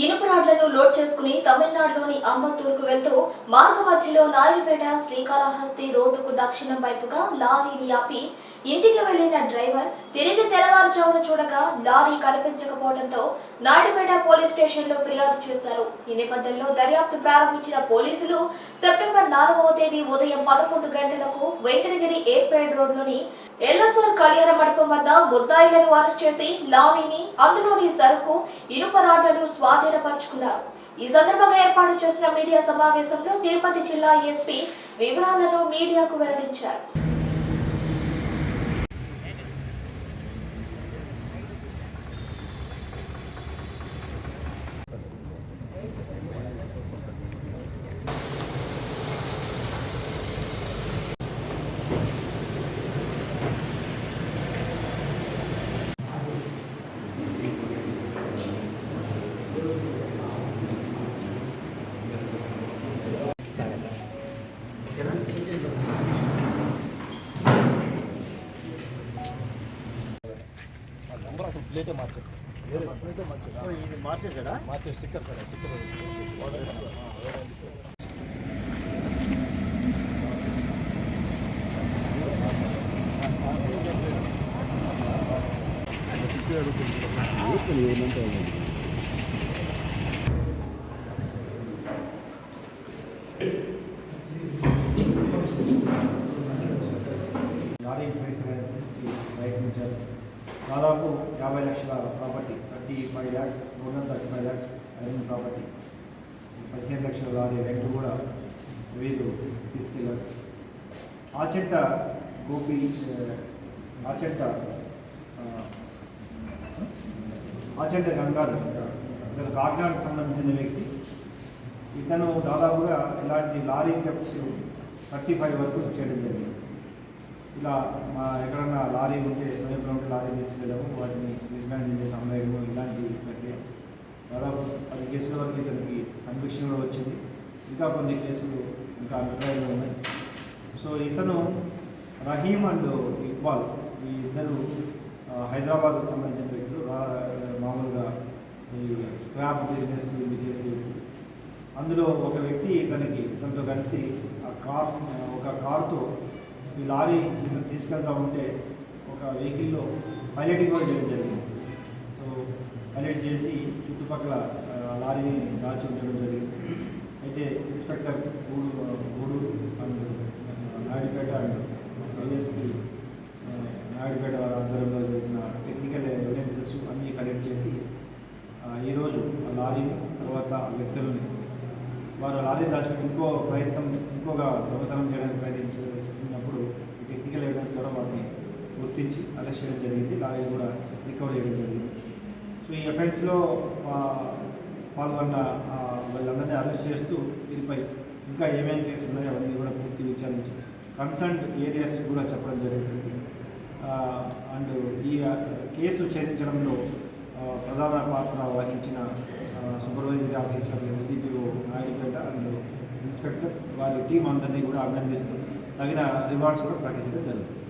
ఇనుప రాడ్లను లోడ్ చేసుకుని తమిళనాడులోని అంబత్తూరుకు వెళ్తూ మార్గ మధ్యలో నాయుడుపేట శ్రీకాళహస్తి రోడ్డుకు దక్షిణం వైపుగా లారీని ఆపి ఇంటికి వెళ్లిన డ్రైవర్ తిరిగి తెల్లవారుజామున చూడగా లారీ కనిపించకపోవడంతో నాయుడుపేట పోలీస్ స్టేషన్లో ఫిర్యాదు చేశారు. ఈ నేపథ్యంలో దర్యాప్తు ప్రారంభించిన పోలీసులు సెప్టెంబర్ 4వ తేదీ ఉదయం 11 గంటలకు వెంకటగిరి ఎయిర్పేడ్ రోడ్లోని ఎల్ఎస్ఆర్ కళ్యాణ మండపం వద్ద ముద్దాయిలను అరెస్ట్ చేసి లారీని అందులోని సరుకు ఇనుప రాడ్లను స్వాధీనపరుచుకున్నారు. ఈ సందర్భంగా ఏర్పాటు చేసిన మీడియా సమావేశంలో తిరుపతి జిల్లా ఎస్పీ వివరాలను మీడియాకు వెల్లడించారు. నంబర్ అసలు ప్లేటే మార్చారు. ఇది మార్చేసాడా? మార్చే స్టిక్కర్ సార్, స్టిక్కర్ లారీ ప్రయత్నించారు. దాదాపు 50 లక్షల property, 35 lakhs, 35 lakhs iron property, 15 లక్షల లారీ రెంట్ కూడా వీరు తీసుకెళ్ళారు. ఆచెట్ట గోపి, ఆచెట్ట గంగాధర్ ఇతను కాకినాడకు సంబంధించిన వ్యక్తి. ఇతను దాదాపుగా ఇలాంటి లారీ థెఫ్ట్స్ 35 వరకు చేయడం జరిగింది. ఇలా మా ఎక్కడన్నా లారీ ఉంటే సమీపంలో ఉంటే లారీ తీసుకెళ్ళము, వాటిని డిస్మాండిల్ చేసి అమ్మేయడము, ఇలాంటి ప్రక్రియ. దాదాపు 10 కేసుల వరకు ఇతనికి కన్విక్షన్ కూడా వచ్చింది. ఇంకా కొన్ని కేసులు ఇంకా అండర్ట్రయల్లో ఉన్నాయి. సో ఇతను రహీం అండ్ ఇక్బాల్, ఈ ఇద్దరు హైదరాబాద్కు సంబంధించిన వ్యక్తులు. మామూలుగా ఈ స్క్రాప్ బిజినెస్ ఇవి చేసే వ్యక్తులు. అందులో ఒక వ్యక్తి ఇతనితో కలిసి ఒక కారుతో ఈ లారీ తీసుకెళ్తా ఉంటే ఒక వెహికల్లో పైలటింగ్ కూడా చేయడం జరిగింది. సో పైలట్ చేసి చుట్టుపక్కల లారీని దాచి ఉంచడం జరిగింది. అయితే inspector Gudur and Naidupeta and ISP Naidupeta వారి ఆధ్వర్యంలో చేసిన టెక్నికల్ ఎవిడెన్సెస్ అన్నీ కలెక్ట్ చేసి ఈరోజు ఆ లారీని తర్వాత వ్యక్తులని వారు లారీ దాచిపెట్టి ఇంకొక దొంగతనం చేయడానికి ప్రయత్నించినప్పుడు ఈ టెక్నికల్ ఎవిడెన్స్ ద్వారా వాటిని గుర్తించి అరెస్ట్ చేయడం జరిగింది. లారీ కూడా రికవర్ చేయడం జరిగింది. సో ఈ అఫెన్స్లో పాల్గొన్న వాళ్ళందరినీ అరెస్ట్ చేస్తూ వీరిపై ఇంకా ఏమేమి కేసులు ఉన్నాయో అవన్నీ కూడా పూర్తి విచారించి కన్సర్న్డ్ ఏరియాస్ కూడా చెప్పడం జరుగుతుంది. అండ్ ఈ కేసు ఛేదించడంలో ప్రధాన పాత్ర వహించిన supervisory officer SDPO Naidupeta and inspector వారి టీం అందరినీ కూడా అభినందిస్తూ తగిన రివార్డ్స్ కూడా ప్రకటించడం జరుగుతుంది.